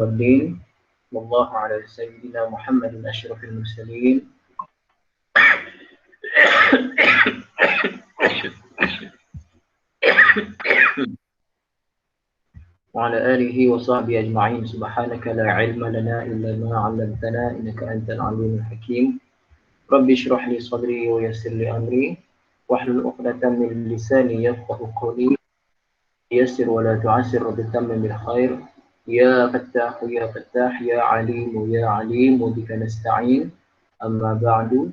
الدين والله على سيدنا محمد أشرف المرسلين وعلى آله وصحبه أجمعين. سبحانك لا علم لنا إلا ما علمتنا إنك أنت العليم الحكيم. رب اشرح لي صدري ويسر لي أمري واحلل عقدة من لساني يفقه قولي. يسر ولا تعسر وبتمم بالخير. يا فتاح يا فتاح يا عليم يا عليم وبك نستعين. أما بعد،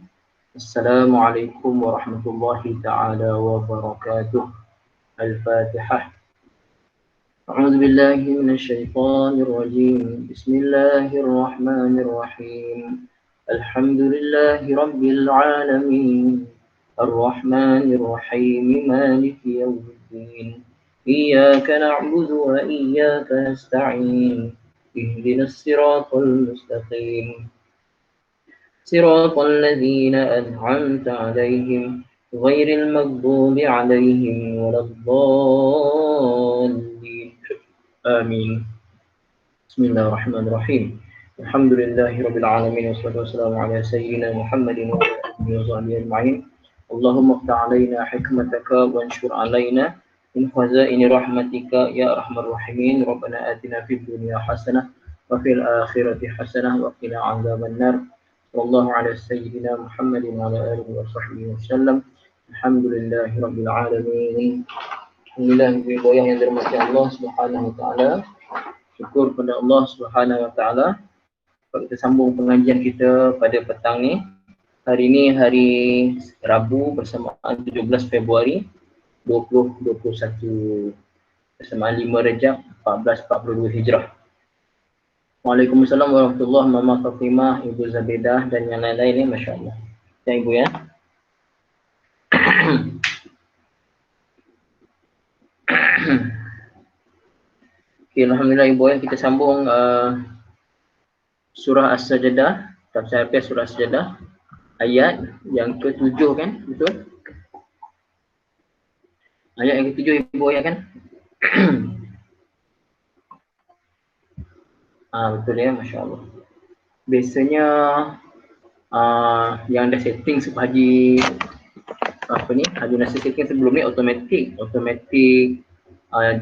السلام عليكم ورحمة الله تعالى وبركاته. الفاتحة. أعوذ بالله من الشيطان الرجيم. بسم الله الرحمن الرحيم. الحمد لله رب العالمين الرحمن الرحيم مالك يوم الدين. إياك نعبد وإياك نستعين. اهدنا الصراط المستقيم صراط الذين أنعمت عليهم غير المغضوب عليهم ولا الضالين. آمين. بسم الله الرحمن الرحيم. الحمد لله رب العالمين والصلاة والسلام على سيدنا محمد وعلى آله وصحبه أجمعين. اللهم افتح علينا حكمتك وانشر علينا من خزائن رحمتك يا أرحم الراحمين. ربنا آتنا في الدنيا حسنة وفي الآخرة حسنة وقنا عذاب النار. صلى الله على سيدنا محمد وعلى آله وصحبه وسلم. الحمد لله رب العالمين. Alhamdulillah, ibu yang dirahmati Allah Subhanahu wa taala. Syukur kepada Allah Subhanahu wa taala. Kita sambung pengajian kita pada petang ni. Hari ini hari Rabu bersamaan 17 Februari 2021 bersamaan 5 Rejab 1442 Hijrah. Waalaikumsalam warahmatullahi wabarakatuh. Mama Fatimah, Ibu Zabedah dan yang lain-lain ni, masya-Allah. Ya Ibu ya. Okay, alhamdulillah Ibu ya, kita sambung surah As-Sajdah, tafsir surah As-Sajdah ayat yang ke-7 kan, betul? Ayat yang ke-7 Ibu ya kan? Betul ya, masya-Allah. Biasanya yang dah setting Haji Haji Nasir setting sebelum ni automatic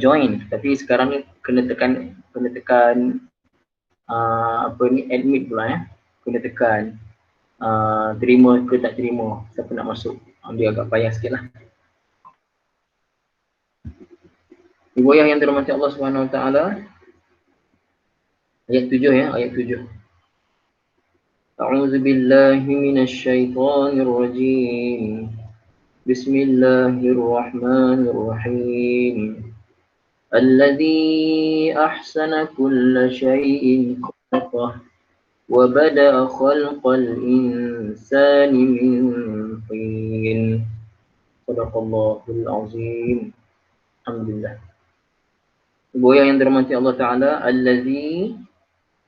join, tapi sekarang ni kena tekan admit pula ya. Kena tekan terima ke tak terima siapa nak masuk. Dia agak payah sikit lah. Ibu ayah yang dirahmati Allah Subhanahu wa taala. Ayat 7 ya, ayat 7. A'udzu billahi minasy syaithanir rajim. Bismillahirrahmanirrahim. Alladzi ahsana kulla syai'in khalaqah wa bada'a khalqal insani min tin. Shadaqallahul azim. Alhamdulillah. Ibu yang dirahmati Allah taala,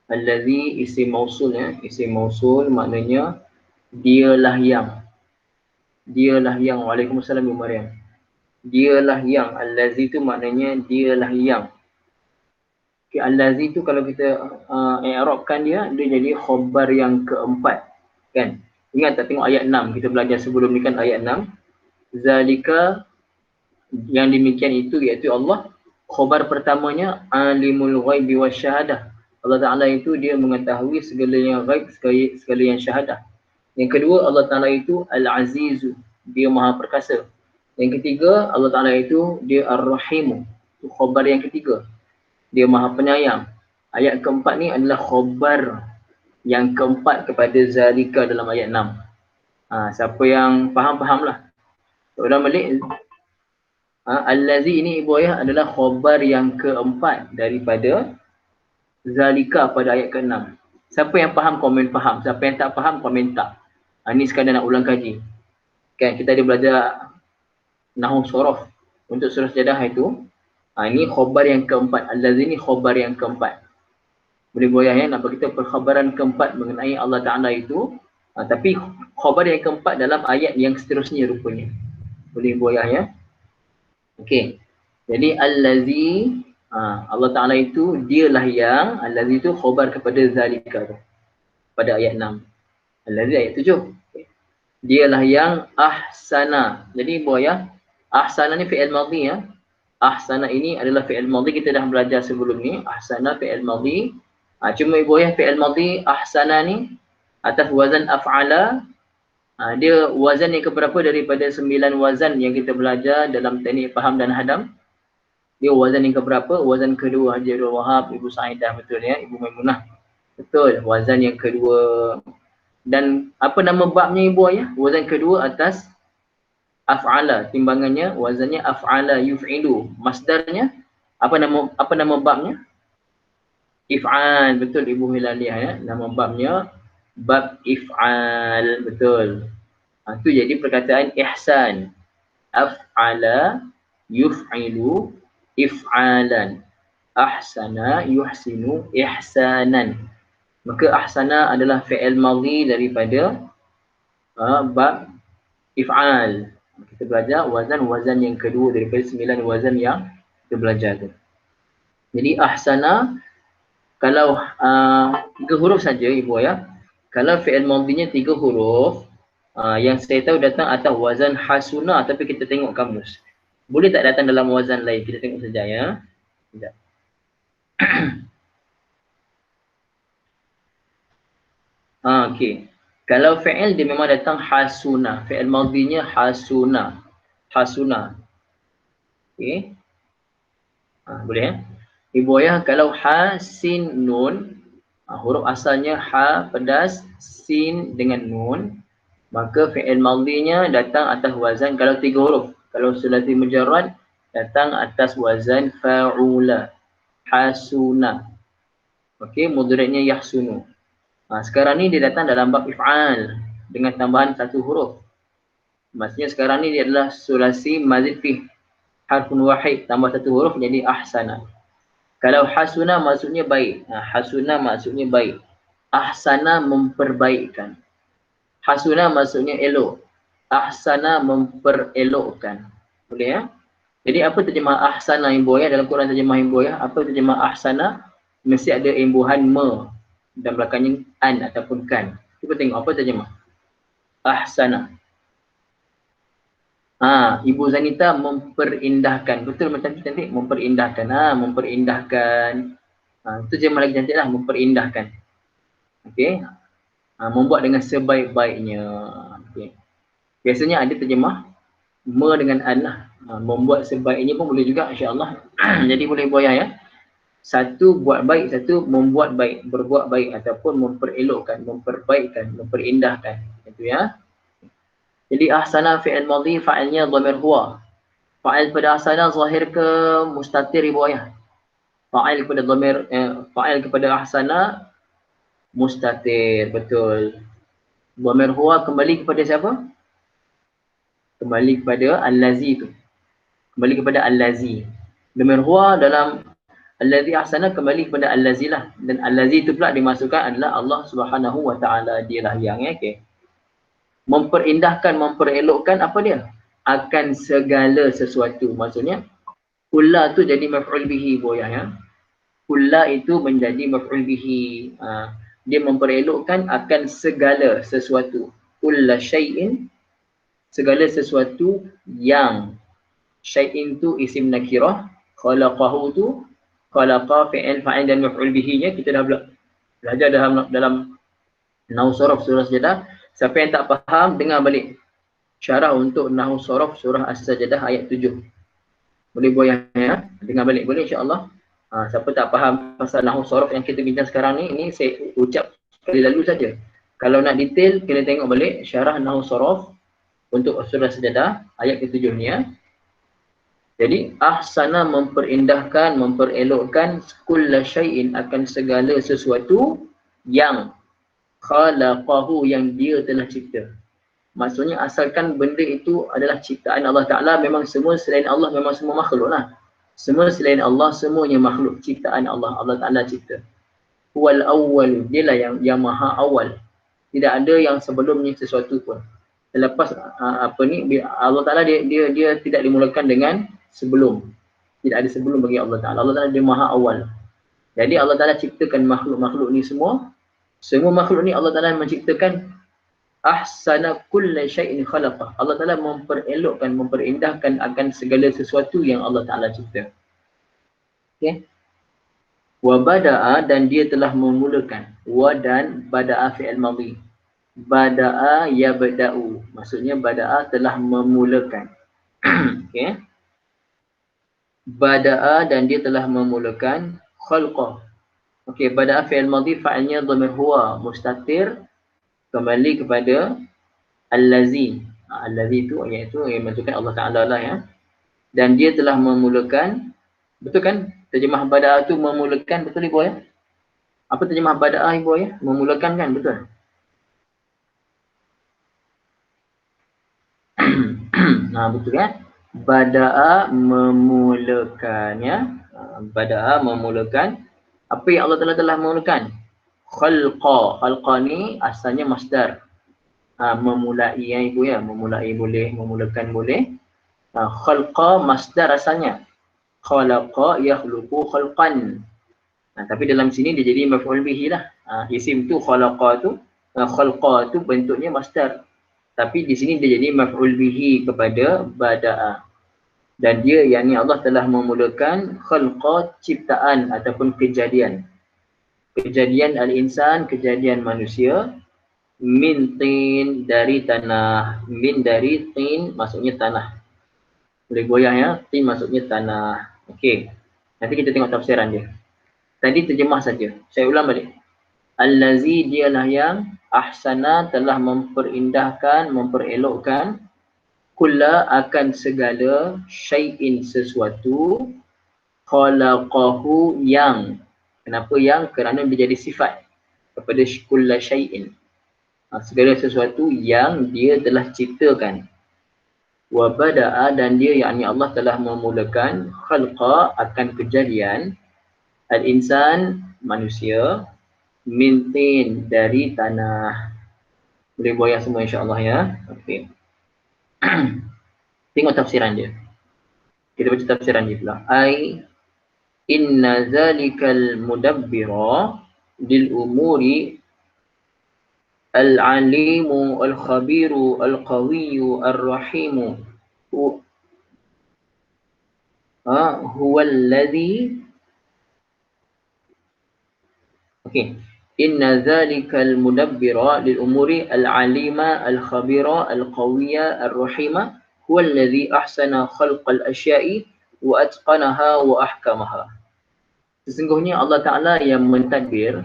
allazi isim mausul ya. Isim mausul maknanya dialah yang. Waalaikumsalam Ibu Maryam. Dialah yang. Allazi tu maknanya dialah yang. Okay, allazi tu kalau kita i'rabkan dia jadi khabar yang keempat kan. Ingat tak tengok ayat 6 kita belajar sebelum ni kan, ayat 6. Zalika, yang demikian itu iaitu Allah. Khabar pertamanya alimul ghaibi wasyahadah. Allah Ta'ala itu dia mengetahui segala yang ghaib, segala yang syahadah. Yang kedua, Allah Ta'ala itu Al-Azizu, dia maha perkasa. Yang ketiga, Allah Ta'ala itu dia Ar-Rahimu, itu khabar yang ketiga, dia maha penyayang. Ayat keempat ni adalah khabar yang keempat kepada zalika dalam ayat 6. Siapa yang faham-fahamlah. Ulang balik. Allazi ini ibu ayah adalah khabar yang keempat daripada zalika pada ayat ke-6. Siapa yang faham komen faham, siapa yang tak faham komen tak. Ini sekadar nak ulang kaji. Kan kita ada belajar nahwu sorof untuk surah Sajdah itu. Ini khabar yang keempat. Allazi ini khabar yang keempat. Boleh ibu ayah ya, nak kita perkhabaran keempat mengenai Allah Ta'ala itu. Tapi khabar yang keempat dalam ayat yang seterusnya rupanya. Boleh ibu ayah ya. Okey. Jadi allazi Allah Ta'ala itu dialah yang allazi itu khabar kepada zalika tu pada ayat 6. Allazi ayat 7. Dialah yang ahsana. Jadi buaya, ahsana ni fi'il madhi ya. Ahsana ini adalah fi'il madhi, kita dah belajar sebelum ni. Ahsana fi'il madhi. Cuma buaya fi'il madhi ahsana ni atas wazan af'ala. Dia wazan yang keberapa daripada 9 wazan yang kita belajar dalam teknik faham dan hadam. Dia wazan yang keberapa? Wazan kedua Haji Abdul Wahab, Ibu Sa'idah, betul ya, Ibu Maimunah. Betul, wazan yang kedua. Dan apa nama babnya ibu ayah? Wazan kedua atas af'ala, timbangannya wazannya af'ala yuf'ilu. Masdarnya apa nama babnya? If'al. Betul Ibu Hilaliah ya. Nama babnya bab if'al. Betul. Itu jadi perkataan ihsan. Af'ala yuf'ilu if'alan. Ahsana yuhsinu ihsanan. Maka ahsana adalah fi'il madhi daripada bab if'al. Kita belajar wazan yang kedua daripada 9 wazan yang kita belajar tu. Jadi ahsana kalau 3 huruf saja ibu ya. Kalau fi'il madhinya 3 huruf, yang saya tahu datang atas wazan hasuna, tapi kita tengok kamus. Boleh tak datang dalam wazan lain? Kita tengok saja ya. Sekejap. Okey. Kalau fi'il dia memang datang hasuna. Fi'il madhinya hasuna. Hasuna. Okey. Boleh ya? Ibu ayah kalau ha, sin, nun, huruf asalnya ha pedas, sin dengan nun, maka fi'il madhinya datang atas wazan kalau 3 huruf. Kalau sulasi mujarrad datang atas wazan fa'ula. Hasuna. Okey, mudhari'nya yahsunu. Sekarang ni dia datang dalam bab if'al dengan tambahan 1 huruf. Maksudnya sekarang ni dia adalah sulasi mazid fi harfun wahid tambah 1 huruf jadi ahsana. Kalau hasuna maksudnya baik. Hasuna maksudnya baik. Ahsana memperbaikkan. Hasuna maksudnya elok. Ahsana memperelokkan. Boleh ya? Jadi apa terjemah ahsana ibu ya dalam Quran terjemah ibu ya? Apa terjemah ahsana? Mesti ada imbuhan me dan belakangnya an ataupun kan. Cuba tengok apa terjemah. Ahsana. Ibu Zanita memperindahkan. Betul macam cantik memperindahkan. Memperindahkan. Itu terjemah lagi cantik lah, memperindahkan. Okey. Membuat dengan sebaik-baiknya. Okey. Biasanya ada terjemah me dengan an lah. Membuat sebaiknya pun boleh juga insya-Allah. Jadi boleh boyah ya. Satu buat baik, satu membuat baik, berbuat baik ataupun memperelokkan, memperbaikkan, memperindahkan. Itu ya. Jadi ahsana fi'il madhi, fa'ilnya dhamir huwa. Fa'il pada ahsana zahir ke mustatir ibu ayah? Fa'il kepada dhamir fa'il kepada ahsana mustatir, betul. Dhamir huwa kembali kepada siapa? Kembali kepada allazi tu. Kembali kepada allazi. Dhamir huwa dalam allazi ahsana kembali kepada allazi lah, dan allazi itu pula dimasukkan adalah Allah Subhanahu wa taala, dialah yang okey. Memperindahkan, memperelokkan apa dia? Akan segala sesuatu. Maksudnya kulla tu jadi maf'ul bihi boya ya. Kulla itu menjadi maf'ul bihi. Dia memperelokkan akan segala sesuatu. Kulla syai'in, segala sesuatu yang. Syai'in tu isim nakirah, khalaqahu tu khalaqa fi'il fa'il dan maf'ul bihi-nya kita dah belajar dalam nahwu sharaf surah Sajdah. Siapa yang tak faham dengar balik syarah untuk nahwu sharaf surah As-Sajdah ayat 7. Boleh boyah ya, dengar balik boleh insya-Allah. Siapa tak faham pasal nahwu sharaf yang kita bincang sekarang ni, ini saya ucap sekali lalu saja. Kalau nak detail kena tengok balik syarah nahwu sharaf untuk surah Sajdah ayat ke-7 ni ya. Jadi ahsana memperindahkan, memperelokkan kulla syai'in akan segala sesuatu yang khalaqahu yang dia telah cipta. Maksudnya asalkan benda itu adalah ciptaan Allah Ta'ala, memang semua selain Allah memang semua makhluk lah. Semua selain Allah semuanya makhluk ciptaan Allah. Allah Ta'ala cipta. Huwal awwal, dialah yang maha awal. Tidak ada yang sebelumnya sesuatu pun. Selepas Allah Ta'ala dia tidak dimulakan dengan sebelum. Tidak ada sebelum bagi Allah Ta'ala. Allah Ta'ala dia maha awal. Jadi Allah Ta'ala ciptakan makhluk-makhluk ni semua. Semua makhluk ni Allah Ta'ala menciptakan ahsana kulla syai'in khalaqah. Allah Ta'ala memperelokkan, memperindahkan akan segala sesuatu yang Allah Ta'ala cipta. Okay. Wa bada'a, dan dia telah memulakan. Wa dan bada'a fi'il madhi. Bada'a yabda'u. Maksudnya bada'a telah memulakan. Okay. Bada'a, dan dia telah memulakan khalqah. Okey, bada'a fi'il madhi, fa'ilnya dhamir huwa mustatir, kembali kepada allazi. Allazi itu iaitu yang menunjukkan Allah Ta'ala lah ya. Dan dia telah memulakan, betul kan? Terjemah bada'a tu memulakan, betul ibu ya? Apa terjemah bada'a ibu ya? Memulakan kan, betul? Nah, betul kan? Bada'a memulakannya. Bada'a memulakan. Apa yang Allah Ta'ala telah memulakan? Khalqa. Khalqa ni asalnya masdar. Memulai ya ibu ya. Memulai boleh, memulakan boleh. Khalqa masdar asalnya. Khalaqa yakhluqu khalqan. Tapi dalam sini dia jadi maf'ul bihi lah. Isim tu khalaqa tu, khalqa tu bentuknya masdar. Tapi di sini dia jadi maf'ul bihi kepada bada'a. Dan dia yakni Allah telah memulakan khalqa, ciptaan ataupun kejadian. Kejadian al-insan, kejadian manusia. Min tin, dari tanah. Min dari tin maksudnya tanah. Boleh goyah ya, tin maksudnya tanah. Okey. Nanti kita tengok tafsiran dia. Tadi terjemah saja. Saya ulang balik. Allazi, dialah yang ahsana, telah memperindahkan, memperelokkan kulla, akan segala syai'in, sesuatu, khalaqahu, yang. Kenapa yang? Kerana dia jadi sifat kepada kulla syai'in. Segala sesuatu yang dia telah ciptakan. Wa bada'a, dan dia yakni Allah telah memulakan khalqa, akan kejadian, al-insan, manusia, min tin, dari tanah. Boleh goyah semua insya-Allah ya. Okey. Tengok tafsiran dia. Kita baca tafsiran dia pula. Ai inna zalikal mudabbira lil umuri al-alimu al-khabiru al-qawiyyu ar-rahimu huwa alladhi. Okey. Inna zalikal mudabbira lil umuri al-alima al-khabira al-qawiyya ar-rahima huwa alladhi ahsana khalqal asya'i wa atqanaha wa ahkamaha. Sesungguhnya Allah Ta'ala yang mentadbir,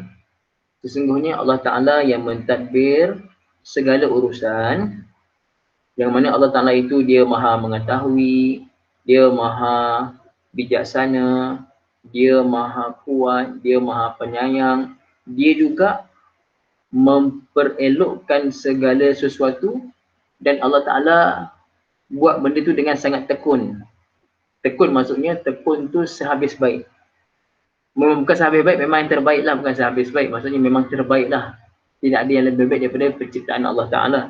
sesungguhnya Allah Ta'ala yang mentadbir segala urusan, yang mana Allah Ta'ala itu dia maha mengetahui, dia maha bijaksana, dia maha kuat, dia maha penyayang. Dia juga memperelokkan segala sesuatu, dan Allah Ta'ala buat benda tu dengan sangat tekun. Tekun maksudnya, tekun tu sehabis baik. Bukan sehabis baik, memang yang terbaik lah, bukan sehabis baik. Maksudnya memang terbaik lah. Tidak ada yang lebih baik daripada penciptaan Allah Ta'ala.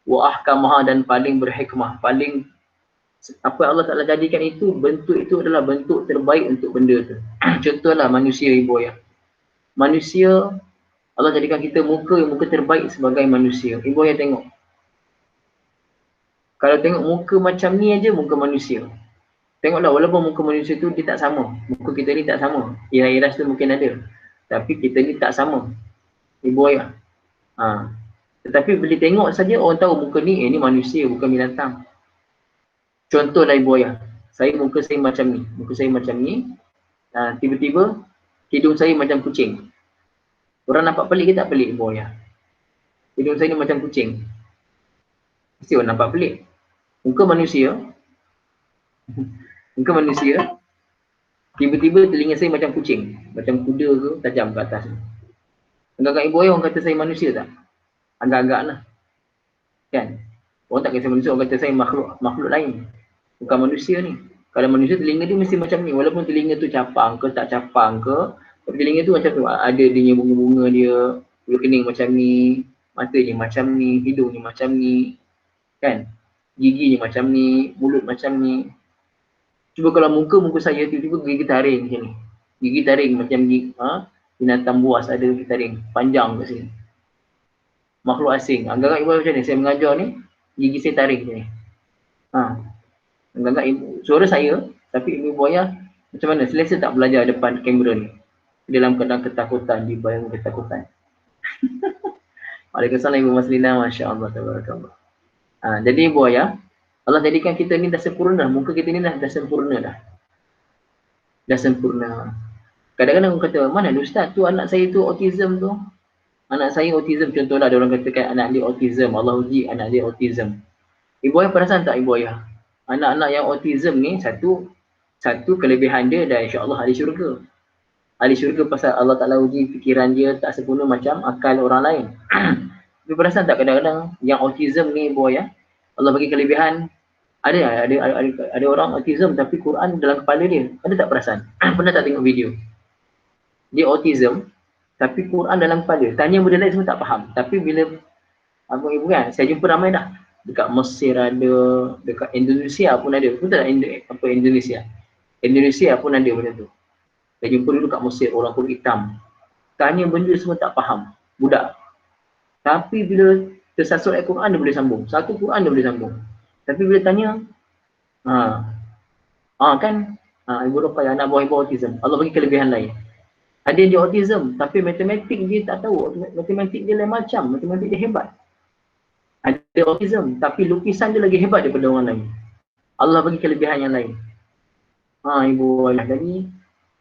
Wa ahkamaha, dan paling berhikmah, paling apa Allah Ta'ala jadikan itu, bentuk itu adalah bentuk terbaik untuk benda tu. Contohlah manusia ibu ayah. Manusia, Allah jadikan kita muka terbaik sebagai manusia. Ibu ayah tengok. Kalau tengok muka macam ni aja, muka manusia. Tengoklah, walaupun muka manusia tu dia tak sama. Muka kita ni tak sama. Iras-iras tu mungkin ada. Tapi kita ni tak sama. Ibu ayah. Tetapi bila tengok saja orang tahu muka ni, ni manusia, bukan binatang. Contohlah ibu ayah. Muka saya macam ni. Muka saya macam ni. Tiba-tiba hidung saya macam kucing. Orang nampak pelik ke tak pelik ibu ayah? Hidung saya ni macam kucing. Mesti orang nampak pelik. Muka manusia. Muka manusia. Tiba-tiba telinga saya macam kucing. Macam kuda ke, tajam ke atas. Agak-agak ibu ayah orang kata saya manusia tak? Agak-agak lah. Kan? Orang tak kata saya manusia, orang kata saya makhluk lain. Bukan manusia ni. Kalau manusia telinga dia mesti macam ni. Walaupun telinga tu capang ke tak capang ke, tapi telinga tu macam tu. Ada dia bunga-bunga dia, bulu kening macam ni, mata dia macam ni, hidung dia macam ni. Kan? Gigi dia macam ni, mulut macam ni. Cuba kalau muka saya tiba-tiba gigi taring macam ni. Gigi taring macam gigi, binatang buas ada gigi taring panjang kat sini. Makhluk asing. Agak-agak ibu macam ni, saya mengajar ni, gigi saya taring macam ni. Agak-agak suara saya, tapi ibu buaya macam mana? Selesa tak belajar depan kamera ni? Dalam keadaan ketakutan, dibayang ketakutan. Waalaikumsalam Ibu Maslina, Masya Allah, tabarakallah. Jadi buaya, Allah jadikan kita ni dah sempurna, muka kita ni dah sempurna dah. Dah sempurna. Kadang-kadang orang kata, mana Ustaz tu anak saya tu autism tu? Anak saya autism, contohlah ada orang katakan anak dia autism, Allah uji anak dia autism. Ibu ayah perasan tak ibu ayah? Anak-anak yang autism ni satu kelebihan dia dan insya-Allah ahli syurga. Ahli syurga pasal Allah Ta'ala uji fikiran dia tak sempurna macam akal orang lain. Ibu perasan tak kadang-kadang yang autism ni ibu ayah, Allah bagi kelebihan, ada orang autism tapi Quran dalam kepala dia. Ada tak perasan? Pernah tak tengok video? Dia autism tapi Quran dalam kepala. Tanya benda lain semua tak faham. Tapi bila abang ibu kan, saya jumpa ramai dah. Dekat Mesir ada, dekat Indonesia pun ada. Betul tak Indonesia? Indonesia pun ada benda tu. Saya jumpa dulu kat Mesir, orang kulit hitam. Tanya benda semua tak faham. Budak. Tapi bila tersasut ayat Quran dia boleh sambung. Satu Quran dia boleh sambung. Tapi bila tanya, kan, ibu Rukaya anak buah ibu autism. Allah bagi kelebihan lain. Ada yang dia autism, tapi matematik dia tak tahu. Matematik dia lain macam, matematik dia hebat. Ada autism, tapi lukisan dia lagi hebat daripada orang lain. Allah bagi kelebihan yang lain. Ibu ayah, jadi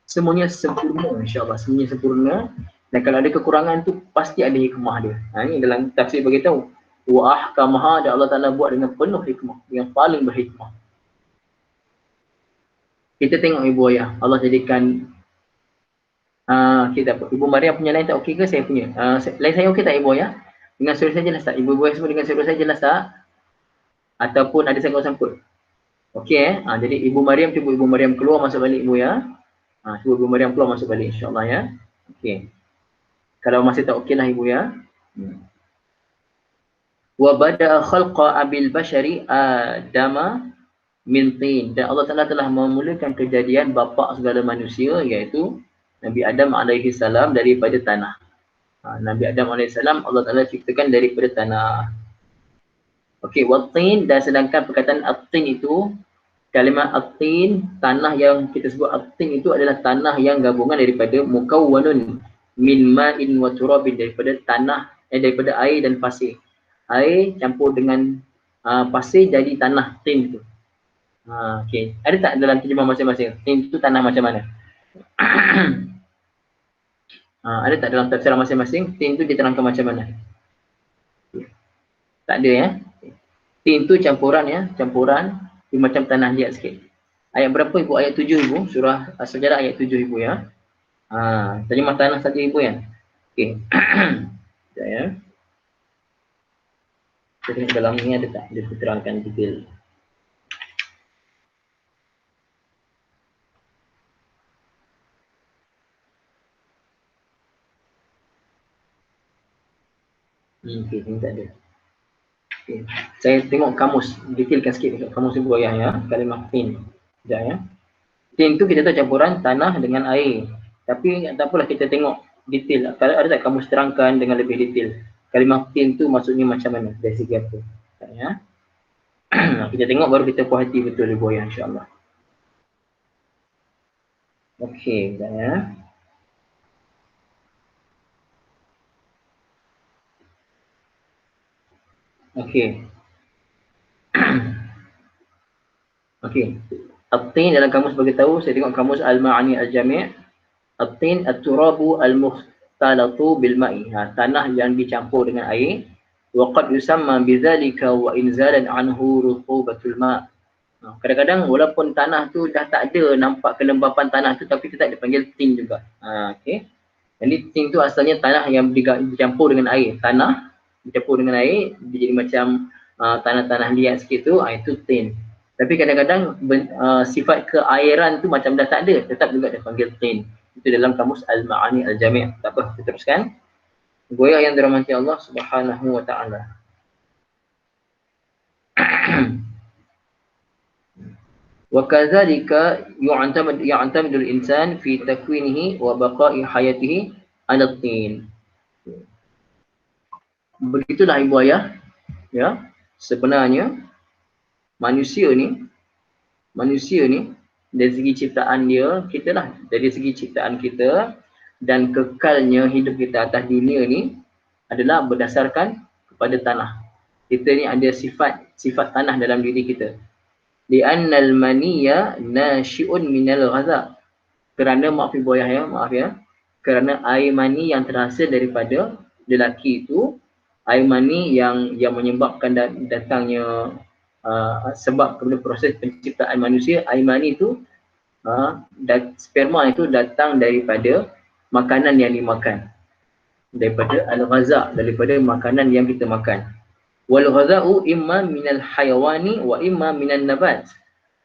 semuanya sempurna, insya-Allah, semuanya sempurna. Dan kalau ada kekurangan tu pasti ada hikmah dia. Ini dalam tafsir beritahu, wa ahkamaha, dan Allah Taala buat dengan penuh hikmah, yang paling berhikmah. Kita tengok ibu ayah, Allah jadikan kita Ibu Maryam punya lain tak okey ke saya punya? Lain saya okey tak ibu ayah? Dengan suara saya jelas tak? Ibu ayah semua dengan suara saya jelas tak? Ataupun ada sangkut-sangkut? Okey jadi Ibu Maryam, cuba Ibu Maryam keluar masuk balik ibu ya. Cuba Ibu Maryam keluar masuk balik insya-Allah ya. Okey. Kalau masih tak okey lah ibu ya. Wa bada khalqa abil bashari adama min tin, dan Allah Taala telah memulakan kejadian bapa segala manusia iaitu Nabi Adam alaihi salam daripada tanah. Nabi Adam alaihi salam Allah Taala ciptakan daripada tanah. Okey, watin, dan sedangkan perkataan at-tin itu, kalimah at-tin, tanah yang kita sebut at-tin itu adalah tanah yang gabungan daripada mukawwanun min ma'in wa turabin, daripada tanah daripada air dan pasir. Air campur dengan pasir jadi tanah tin tu. Okey. Ada tak dalam terjemah masing-masing? Tin tu tanah macam mana? Ada tak dalam tafsir masing-masing? Tin tu diterangkan macam mana? Tak ada ya? Tin tu campuran ya, campuran macam tanah liat sikit. Ayat berapa ibu? Ayat 7 ibu. Surah As-Sajdah ayat 7 ibu ya. Terjemah tanah saja ibu ya. Okey. Sekejap ya. Kita tengok dalam ni ada tak? Dia terangkan detail. Okey, ini tak ada. Okay. Saya tengok kamus, detailkan sikit dekat kamus ibu ayah ya, kalimah tin. Sekejap ya. Tin tu kita tahu campuran tanah dengan air. Tapi tak apalah, kita tengok detail. Kalau ada tak kamus terangkan dengan lebih detail. Kalimah tin tu maksudnya macam mana? Dari segi apa? Ya. Kita tengok baru kita puas hati betul ibu ayah insya-Allah. Okey, sekejap ya. Okey. Okey. At-tin dalam kamus beritahu, saya tengok kamus Al-Ma'ani Al-Jami'. At-tin at-turabu al-mukhtalatu bil ma'i. Tanah yang dicampur dengan air. Wa qad yusamma bidzalika wa inzalan anhu rutubatul ma'. Kadang-kadang walaupun tanah tu dah tak ada nampak kelembapan tanah tu, tapi tetap dipanggil tin juga. Okey. Jadi tin tu asalnya tanah yang dicampur dengan air. Tanah dicampur dengan air, dia jadi macam tanah-tanah liat sikit tu, itu tin. Tapi kadang-kadang sifat keairan tu macam dah tak ada, tetap juga dipanggil tin. Itu dalam kamus Al-Ma'ani Al-Jami'. Tak apa, kita teruskan. Goyah yang dirahmati Allah Subhanahu wa taala. Wa kadzalika yu'tamidul insan fi takwinihi wa baqa'i hayatihi 'ala tin. Begitulah ibu ayah, ya. Sebenarnya manusia ni dari segi ciptaan dia, kita lah, dari segi ciptaan kita dan kekalnya hidup kita atas dunia ni adalah berdasarkan kepada tanah. Kita ni ada sifat tanah dalam diri kita. Li'annal maniyya nasyi'un minal ghaza. Kerana maaf ya, kerana air mani yang terhasil daripada lelaki itu, air mani yang menyebabkan datangnya sebab kepada proses penciptaan manusia, air mani itu dan sperma itu datang daripada makanan yang dimakan, daripada al-ghaza, daripada makanan yang kita makan. Wal ghaza'u imma minal hayawani wa imma minan nabat.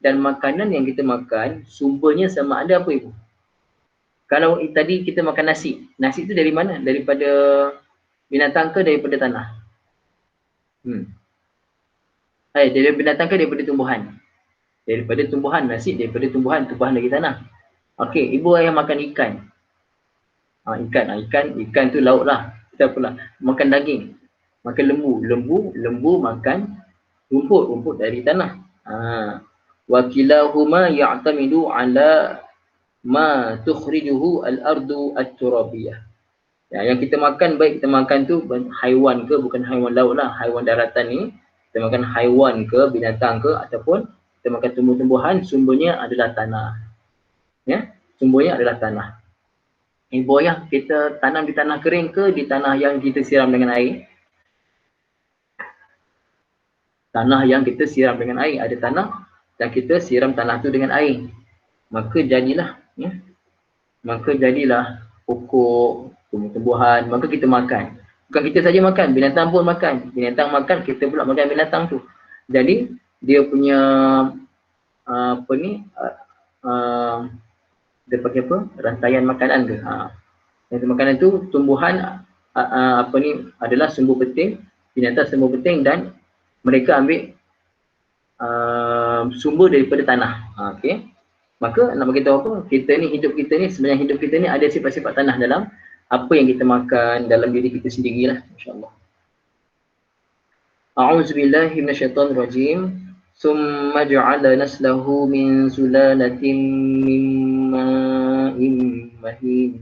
Dan makanan yang kita makan sumbernya sama ada apa ibu? Kalau tadi kita makan nasi, nasi itu dari mana? Daripada binatang ke daripada tanah? Daripada binatang ke daripada tumbuhan? Daripada tumbuhan, nasi daripada tumbuhan dari tanah. Okey, ibu ayah makan ikan. Ikan tu lauk lah. Kita apalah, makan daging, makan lembu makan rumput dari tanah. Wa kilahuma ya'tamidu ala ma tukhrijuhu al-ardu at-turabiyah. Ya, yang kita makan, baik kita makan tu haiwan ke, bukan haiwan laut lah, haiwan daratan ni, kita makan haiwan ke, binatang ke, ataupun kita makan tumbuh-tumbuhan, sumbernya adalah tanah. Ya, sumbernya adalah tanah. Ibu ayah, kita tanam di tanah kering ke di tanah yang kita siram dengan air? Tanah yang kita siram dengan air. Ada tanah dan kita siram tanah tu dengan air. Maka jadilah, ya, maka jadilah pokok, tumbuh-tumbuhan, maka kita makan. Bukan kita saja makan, binatang pun makan. Binatang makan, kita pula makan binatang tu. Jadi dia punya dia pakai apa? Rantaian makanan ke? Yang makanan tu tumbuhan adalah sumber penting, binatang sumber penting, dan mereka ambil sumber daripada tanah. Okey. Maka nak bagi tahu apa? Hidup kita ni sebenarnya hidup kita ni ada sifat-sifat tanah dalam apa yang kita makan, dalam diri kita sendirilah, insya-Allah. A'udzubillahi minasyaitonirrajim. Summa ja'ala naslahu min sulalatin min ma'in mahin.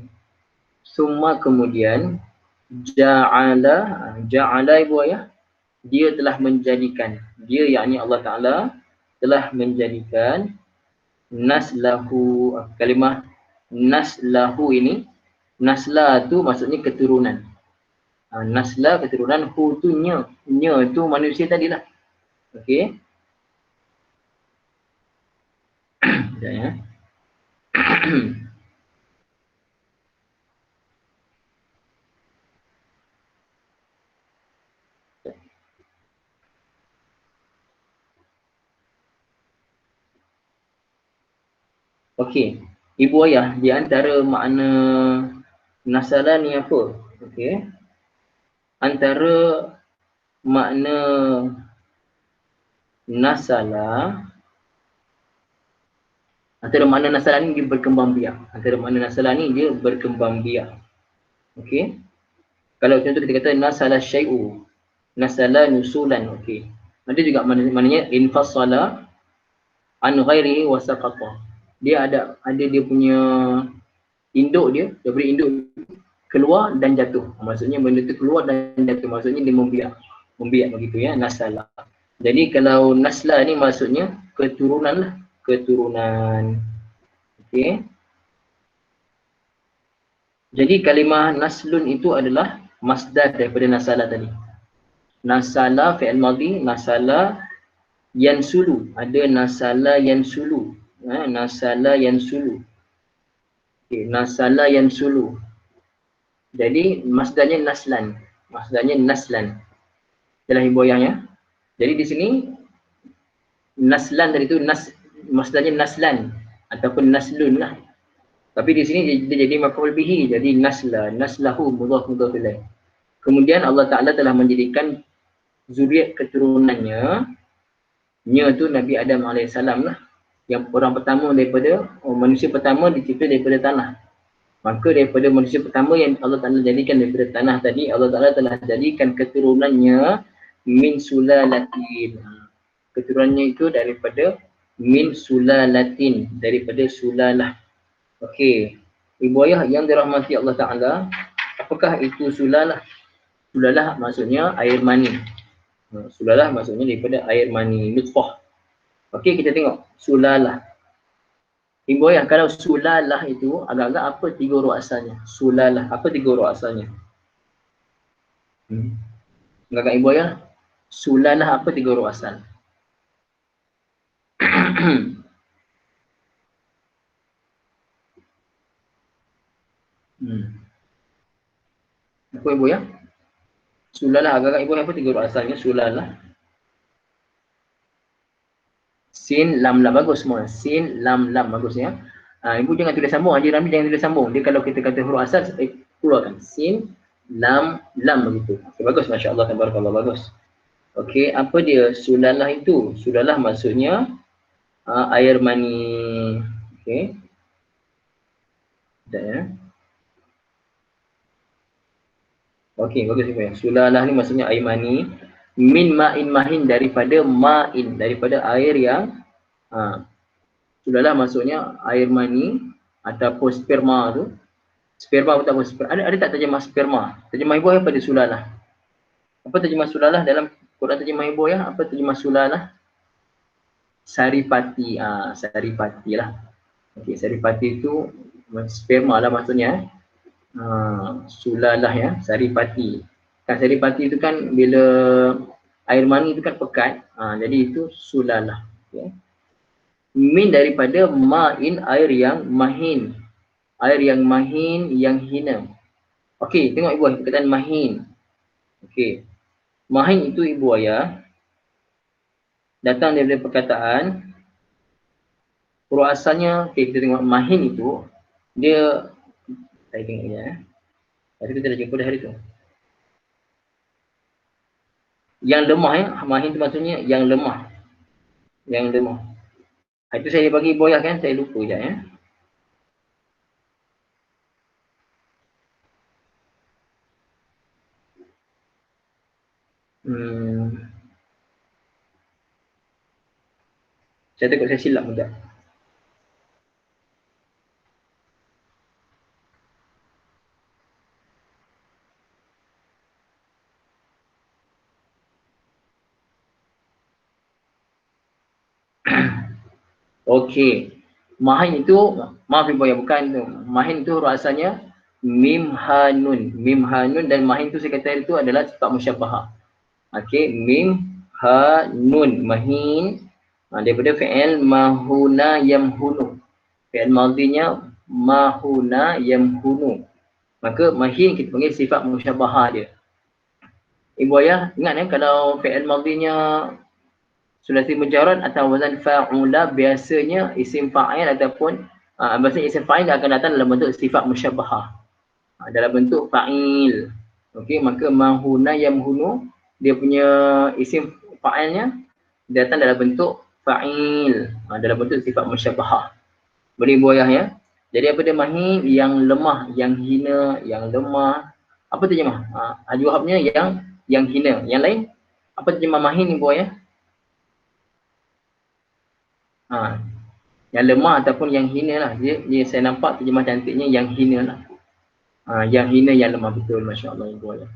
Summa kemudian ja'ala ibu ayah, dia telah menjadikan, dia yakni Allah Ta'ala telah menjadikan naslahu. Kalimah naslahu ini, nasla tu maksudnya keturunan. Nasla keturunan, hu tu nya tu manusia tadilah. Okey. Ya. Okey, ibu ayah, di antara makna nasala ni apa? Okey. Antara makna nasala, antara makna nasala ni dia berkembang biak. Antara makna nasala ni dia berkembang biak. Okey. Kalau contoh kita kata nasala syai'u, nasala nusulan, okey. Ada juga maknanya infasala an ghairihi wa saqata. Dia ada dia punya induk dia, daripada induk keluar dan jatuh. Maksudnya benda tu keluar dan jatuh. Maksudnya dia membiak begitu ya, nasala. Jadi kalau nasla ni maksudnya keturunan lah, keturunan. Okey. Jadi kalimah naslun itu adalah masdar daripada nasala tadi. Nasala fi'il madhi, nasala yansulu. Ada nasala yansulu. Nasala yansulu. Okay, nasala yansulu. Jadi masdarnya naslan. Masdarnya naslan. Itulah ibu ayahnya. Jadi di sini naslan tadi tu masdarnya naslan ataupun naslun lah. Tapi di sini dia jadi maf'ul bihi, jadi nasla, naslahu mudhaf ilaih. Kemudian Allah Ta'ala telah menjadikan zuriat keturunannya, nya tu Nabi Adam AS lah. Yang orang pertama daripada manusia pertama dicipta daripada tanah. Maka daripada manusia pertama yang Allah Ta'ala jadikan daripada tanah tadi, Allah Ta'ala telah jadikan keturunannya min sulalatin. Keturunannya itu daripada min sulalatin, daripada sulalah. Okey. Ibu ayah yang dirahmati Allah Ta'ala, apakah itu sulalah? Sulalah maksudnya air mani. Sulalah maksudnya daripada air mani, nutfah. Okey, kita tengok sulalah. Ibu ayah, kalau sulalah itu agak-agak apa 3 huruf asalnya? Sulalah, apa 3 huruf asalnya? Agak-agak ibu ayah, sulalah apa 3 huruf asal? Apa ibu ayah? Sulalah, agak-agak ibu ayah apa 3 huruf asalnya? Sulalah. Sin, lam, lam. Bagus semua. Sin, lam, lam. Bagus ya. Ibu jangan tulis sambung. Haji Ramli jangan tulis sambung. Dia kalau kita kata huruf asal, keluarkan. Sin, lam, lam begitu. Okay, bagus. Masya Allah. Tabarakallah. Bagus. Okey, apa dia sulalah itu? Sulalah maksudnya air mani. Okey. Sekejap ya. Okey, bagus ibu ya. Sulalah ni maksudnya air mani. Min ma'in mahin, daripada ma'in, daripada air yang sulalah maksudnya air mani ataupun sperma tu. Sperma ataupun sperma. Ada tak terjemah sperma? Terjemah ibu apa dia sulalah? Apa terjemah sulalah dalam Quran terjemah ibu ya? Apa terjemah sulalah? Saripati. Saripati lah. Okey, saripati itu sperma lah maksudnya. Sulalah ya, saripati. Kan saripati itu kan bila air mani itu kan pekat. Jadi itu sulalah. Okay. Min daripada ma'in, air yang mahin. Air yang mahin, yang hina. Okey, tengok ibu ayah, perkataan mahin. Okey. Mahin itu ibu ayah datang daripada perkataan huruf asalnya. Okey, kita tengok mahin itu dia, saya tengok ya. Hari kita dah jumpa dah hari tu. Yang lemah ya, mahin itu maksudnya yang lemah. Yang lemah. Itu saya bagi ibu ayah kan, saya lupa je ya. Saya takut saya silap juga. Okey. Mahin itu, maaf ibu ayah, bukan tu. Mahin itu huruf asalnya mim hanun. Mim hanun, dan mahin itu saya kata itu adalah sifat musyabbahah. Okey, mim hanun, mahin daripada fi'il mahuna yamhunu. Fi'il madhinya mahuna yamhunu. Maka mahin kita panggil sifat musyabbahah dia. Ibu ayah ingat ya, kalau fi'il madhinya sulasi mujarrad atau wazan fa'ula, biasanya isim fa'il ataupun biasanya isim fa'il akan datang dalam bentuk sifat musyabbahah. Dalam bentuk fa'il. Okey, maka mahuna yamhunu, dia punya isim fa'ilnya datang dalam bentuk fa'il, dalam bentuk sifat musyabbahah. Boleh ibu ayah ya. Jadi apa dia mahin? Yang lemah, yang hina, yang lemah. Apa terjemah? Haji Wahabnya yang hina. Yang lain? Apa terjemah mahin ibu ayah? Yang lemah ataupun yang hina lah. Dia saya nampak terjemah cantiknya yang hina lah. Yang hina, yang lemah, betul. Masya Allah ibu ayah.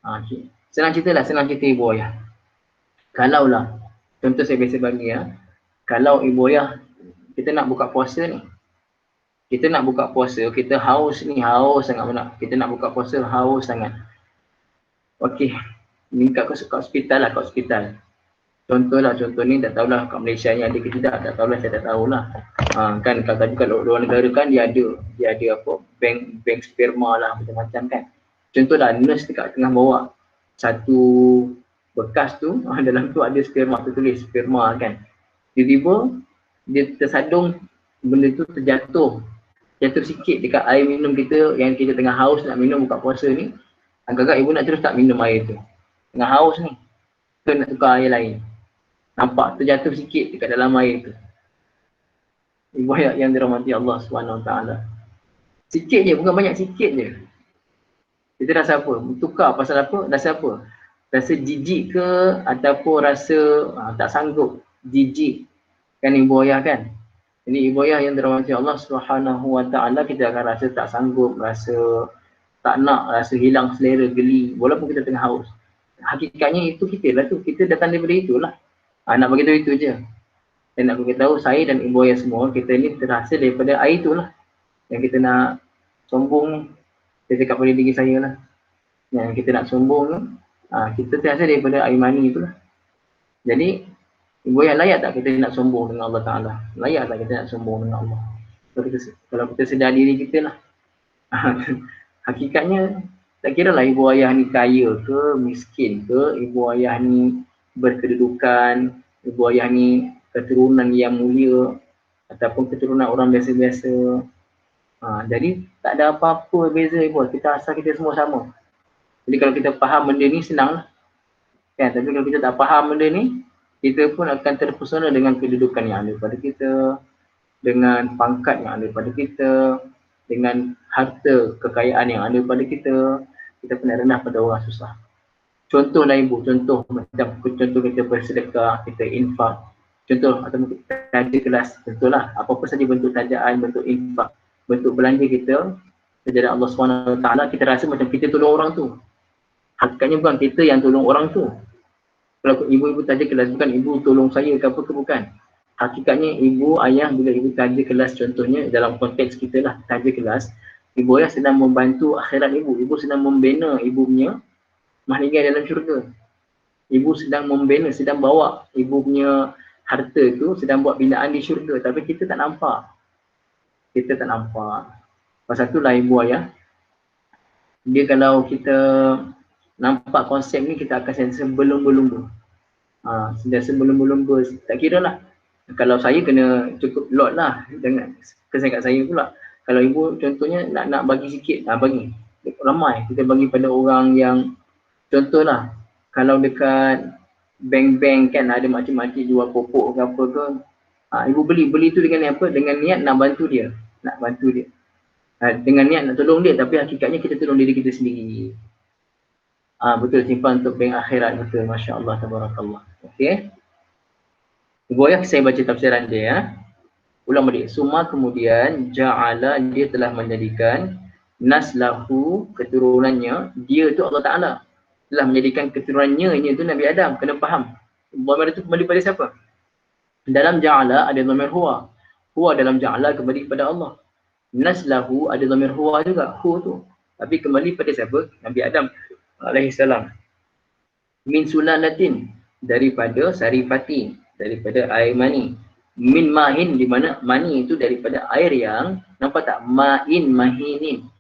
Okay. Senang cerita lah, senang cerita ibu ayah. Kalau lah, contoh saya biasa bagi ya. Kalau ibu ayah, kita nak buka puasa ni. Kita nak buka puasa, kita haus ni, haus sangat benar. Kita nak buka puasa, haus sangat. Okey, ni kat hospital lah, kat hospital. Contoh ni tak tahulah kat Malaysia ni ada ke tidak, tak tahulah, saya tak tahulah. Kan kalau luar negara kan dia ada apa, bank sperma lah, macam-macam kan. Contohlah nurse dekat tengah bawa satu bekas tu, dalam tu ada sperma, tertulis sperma kan. Tiba-tiba dia tersadung, benda tu jatuh sikit dekat air minum kita yang kita tengah haus nak minum buka puasa ni. Agak-agak ibu nak terus tak minum air tu. Tengah haus ni, kita nak tukar air lain. Nampak terjatuh sikit dekat dalam air tu. Ibu ayah yang dirahmati Allah SWT. Sikit je, bukan banyak, sikit je. Kita rasa apa? Tukar pasal apa? Rasa apa? Rasa jijik ke ataupun rasa tak sanggup, jijik kan ibu ayah kan? Jadi ibu ayah yang dirahmati Allah SWT, kita akan rasa tak sanggup, rasa tak nak, rasa hilang selera, geli walaupun kita tengah haus. Hakikatnya itu kita lah tu, kita datang daripada itulah. Nak beritahu itu je. Dan nak beritahu saya dan ibu ayah semua, kita ni terhasil daripada air itulah. Yang kita nak sombong, saya cakap pada diri saya lah. Yang kita nak sombong tu, kita terhasil daripada air mani itulah. Jadi, ibu ayah layak tak kita nak sombong dengan Allah Ta'ala? Layak tak kita nak sombong dengan Allah? Kalau kita sedar diri kita lah. Hakikatnya, tak kira lah ibu ayah ni kaya ke, miskin ke, ibu ayah ni berkedudukan, ibu ayah ni keturunan yang mulia, ataupun keturunan orang biasa-biasa. Jadi, tak ada apa-apa beza ibu. Kita asal kita semua sama. Jadi kalau kita faham benda ni, senang lah. Kan? Tapi kalau kita tak faham benda ni, kita pun akan terpesona dengan kedudukan yang ada pada kita, dengan pangkat yang ada pada kita, dengan harta kekayaan yang ada pada kita pun rendah pada orang susah. Contohlah ibu, contoh macam contoh kita bersedekah, kita infak. Contoh atau kita taja kelas, contohlah apa-apa saja bentuk tajaan, bentuk infak, bentuk belanja kita kepada Allah SWT, kita rasa macam kita tolong orang tu. Hakikatnya bukan kita yang tolong orang tu. Kalau ibu-ibu taja kelas, bukan ibu tolong saya ke apa ke, bukan. Hakikatnya ibu, ayah bila ibu taja kelas, contohnya dalam konteks kita lah, taja kelas, ibu ayah sedang membantu akhirat ibu. Ibu sedang membina ibu punya mahligai dalam syurga. Ibu sedang membina, sedang bawa ibu punya harta tu, sedang buat binaan di syurga. Tapi kita tak nampak. Kita tak nampak. Pasal tu lah ibu ayah, dia kalau kita nampak konsep ni, kita akan sentiasa belum-belum. Sentiasa belum-belum. Tak kira lah. Kalau saya kena cukup lot lah dengan kesan kat saya pula. Kalau ibu contohnya nak bagi sikit, bagi. Ramai. Kita bagi pada orang yang, contohlah, kalau dekat bank-bank kan ada macam-macam jual pokok ke apa ke. Ibu beli tu dengan apa? Dengan niat nak bantu dia. Nak bantu dia. Dengan niat nak tolong dia, tapi hakikatnya kita tolong diri kita sendiri. Betul, simpan untuk bank akhirat. Betul, Masya Allah, Tabarakallah. Okay. Ibu ayah saya baca tafsiran dia ya. Ulang balik. Suma kemudian ja'ala, dia telah menjadikan naslahu, keturunannya, dia tu Allah Ta'ala telah menjadikan keturunannya itu Nabi Adam. Kena faham. Dhamir itu kembali pada siapa? Dalam ja'ala ada dhamir huwa. Huwa dalam ja'ala kembali kepada Allah. Naslahu ada dhamir huwa juga. Hu tu. Tapi kembali pada siapa? Nabi Adam alaihissalam. Min sulalatin, daripada sarifati, daripada air mani. Min mahin, di mana mani itu daripada air yang, nampak tak? Main, mahinin.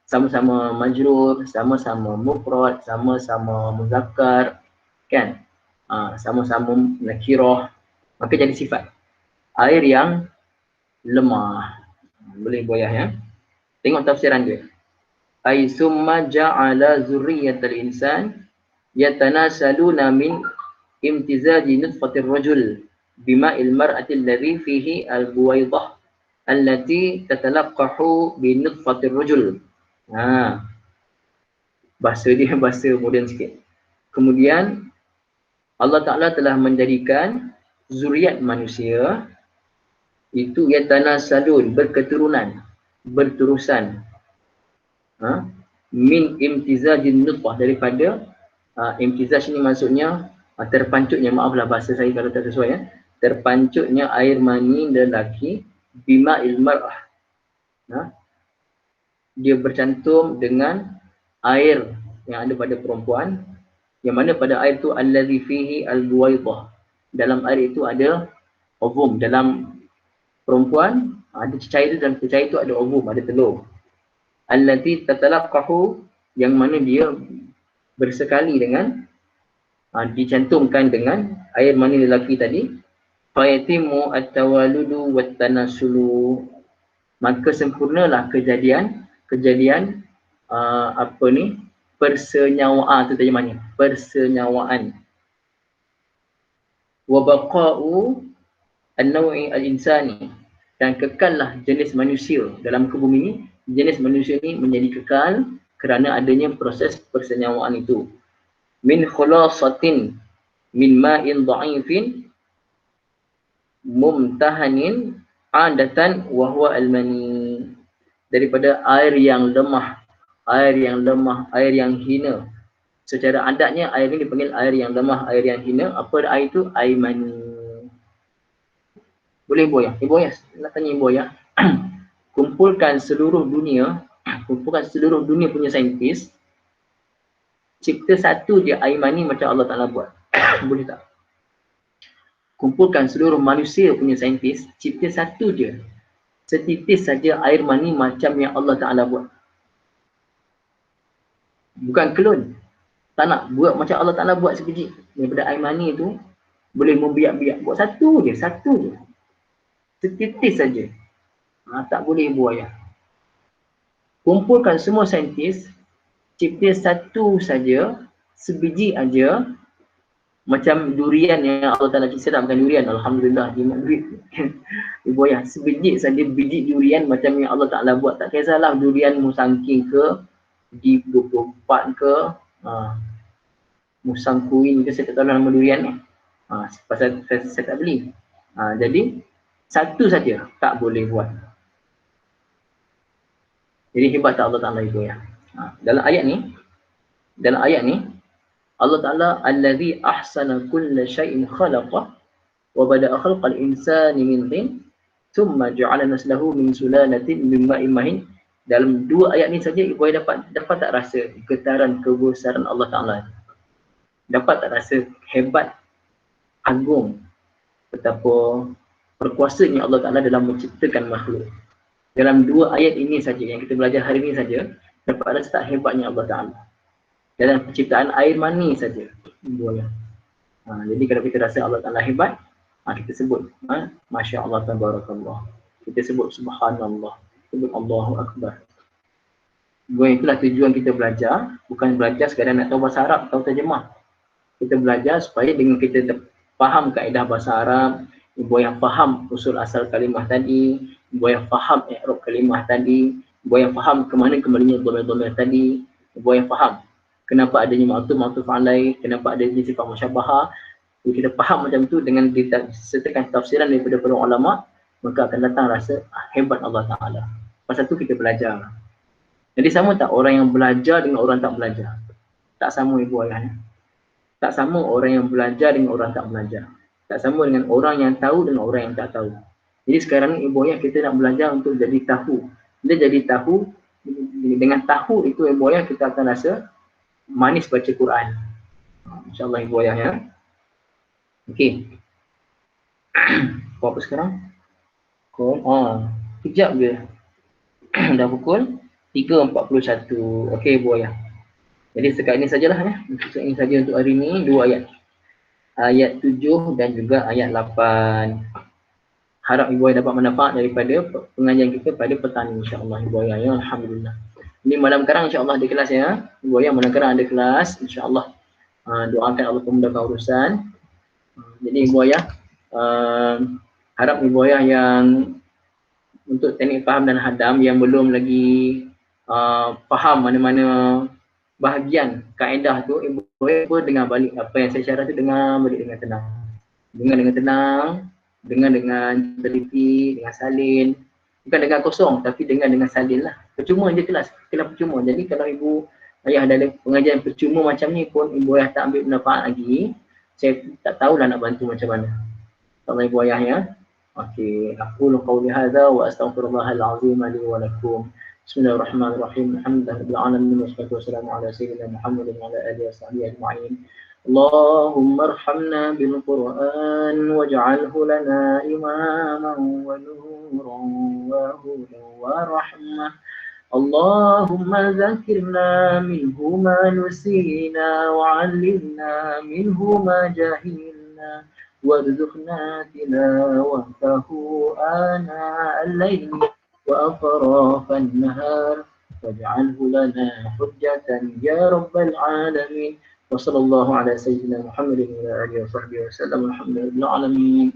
Sama-sama majrur, sama-sama mufrad, sama-sama muzakkar, kan? Sama-sama nakirah. Maka jadi sifat. Air yang lemah. Boleh boyah ya. Tengok tafsiran dia. Ay summa ja'ala zurriyatal insan yatanasaluna min imtizaji nutfatir rajul bima'il mar'atil ladhi fihi al-buwaidah allati tatalaqahu bi nutfatir rajul. Bahasa dia bahasa moden sikit. Kemudian Allah Ta'ala telah menjadikan zuriat manusia itu yatanasalun, berketurunan, berterusan. Min imtizajin nutfah, daripada imtizaj ini maksudnya terpancutnya, maaflah bahasa saya kalau tak sesuai ya, terpancutnya air mani lelaki bima ilmar'ah, dia bercantum dengan air yang ada pada perempuan, yang mana pada air itu allazi fihi al-buwaidah, dalam air itu ada ovum. Dalam perempuan ada cecair itu, dan cecair itu ada ovum, ada telur. Allati tatalaqahu, yang mana dia bersekali dengan, dicantumkan dengan air mani lelaki tadi. Fayatimu at-tawaludu wat-tanasulu, maka sempurnalah kejadian persenyawaan tu terjemahnya, persenyawaan. Wa baqa'u an-naw'i al-insani, dan kekallah jenis manusia dalam muka bumi ini. Jenis manusia ini menjadi kekal kerana adanya proses persenyawaan itu. Min khulasatin min ma'in dha'ifin mumtahanin adatan wa huwa al-mani. Daripada air yang lemah, air yang hina. Secara adatnya air ini dipanggil air yang lemah, air yang hina. Apa air itu? Air mani. Boleh Ibu ya? Ibu ya, nak tanya Ibu ya. Kumpulkan seluruh dunia punya saintis, cipta satu je air mani macam Allah Ta'ala buat. Boleh tak? Kumpulkan seluruh manusia punya saintis, cipta satu je, setitis saja air mani macam yang Allah Ta'ala buat. Bukan klon. Tak nak buat macam Allah Ta'ala buat sebiji. Daripada air mani tu boleh membiak-biak. Buat satu je. Setitis saja. Tak boleh Ibu Ayah. Kumpulkan semua saintis, cipta satu saja, sebiji aja, macam durian yang Allah Ta'ala cipta. Sedap bukan durian, Alhamdulillah, jimat duit. Ibu Ayah, sebiji saja biji durian macam yang Allah Ta'ala buat. Tak kisahlah durian musangking ke, G24 ke, musang kuin ke, saya tak tahu nama durian ni. Pasal saya tak beli. Jadi, satu saja tak boleh buat. Jadi hebat tak Allah Ta'ala itu ya. Dalam ayat ni Allah Ta'ala allazi ahsana kulla syai'in khalaqah wa bada'a khalqal insani min tin thumma ja'ala naslahu min sulalatin min ma'in mahin. Dalam dua ayat ni saja ibu dapat tak rasa getaran kebesaran Allah Ta'ala. Dapat tak rasa hebat, agung, betapa berkuasanya Allah Ta'ala dalam menciptakan makhluk. Dalam dua ayat ini saja yang kita belajar hari ini saja, dapat rasa tak hebatnya Allah Ta'ala. Dalam penciptaan air mani saja. Jadi kalau kita rasa Allah Ta'ala hebat, kita sebut Masya Allah Tabarakallah. Kita sebut Subhanallah. Sebut Allahu Akbar. Itulah tujuan kita belajar. Bukan belajar sekadar nak tahu bahasa Arab, tahu terjemah. Kita belajar supaya dengan kita faham kaedah bahasa Arab, ibu yang faham usul asal kalimah tadi, ibu yang faham i'rab kalimah tadi, ibu yang faham ke mana kembalinya dhamir-dhamir tadi, ibu yang faham kenapa adanya ma'tuf alaih, kenapa adanya sifat musyabahah. Kita faham macam tu dengan disertakan tafsiran daripada para ulama, maka akan datang rasa hebat Allah Ta'ala. Pasal tu kita belajar. Jadi sama tak orang yang belajar dengan orang tak belajar? Tak sama ibu ayah. Tak sama orang yang belajar dengan orang tak belajar. Tak sama dengan orang yang tahu dengan orang yang tak tahu. Jadi sekarang ni ibu ayah kita nak belajar untuk jadi tahu. Bila jadi tahu, dengan tahu itu ibu ayah kita akan rasa manis baca Quran. InsyaAllah ibu ayah ya. Okey. Pukul apa sekarang? Kejap je. Dah pukul 3.41. Okey ibu ayah. Jadi sekat ini sajalah ya. Sekat ini saja untuk hari ini, dua ayat. Ayat 7 dan juga ayat 8. Harap ibu ayah dapat manfaat daripada pengajian kita pada petang ini insya-Allah ibu ayah ya. Alhamdulillah. Ini malam kerang insya-Allah ada kelas ya. Ibu ayah malam kerang ada kelas insya-Allah. Doakan Allah memudahkan urusan. Jadi ibu ayah harap ibu ayah yang untuk teknik faham dan hadam yang belum lagi faham mana-mana bahagian kaedah tu, ibu ayah dengar balik apa yang saya syarah tu, dengar balik dengan tenang. Dengar dengan tenang, dengar dengan teliti, dengan salin. Bukan dengar kosong tapi dengar dengan salin lah. Percuma je kelas percuma. Jadi kalau ibu ayah ada pengajian percuma macam ni pun ibu ayah tak ambil manfaat lagi, saya tak tahulah nak bantu macam mana. Allah ibu ayah ya. Okey, aqulu qawli hadza wa astaghfirullahal azim li wa lakum. Bismillahirrahmanirrahim. Alhamdulillahirabbil alamin wassalatu wassalamu ala sayyidina Muhammadin wa ala alihi washabbihi ajma'in. Allahumma arhamna bil Qur'an waj'alhu lana imaman wa nuran wa hudan wa rahmah. Allahumma zakirna minhu ma nusina wa 'allimna minhu ma jahilna warzuqna tilawatahu ana al-layli wa atrafan nahar waj'alhu lana hujjatan ya rabbal alamin. Wa sallallahu ala sayyidina Muhammadin wa ala alihi wa sahbihi wa sallam. Alhamdulillahil alamin.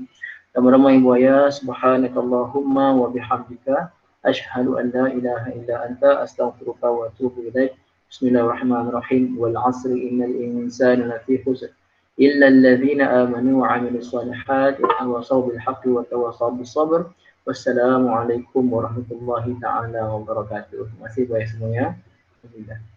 Ramai-ramai buaya, subhanakallahumma wa bihamdika asyhadu an la ilaha illa anta astaghfiruka wa atubu ilaik. Bismillahirrahmanirrahim. Wal 'asri innal insana lafi khusr illa alladhina amanu wa 'amilus solihat wa tawasaw bil haqqi wa tawasaw bis sabr. Wassalamualaikum warahmatullahi taala wabarakatuh. Terima kasih buaya semuanya. Alhamdulillah.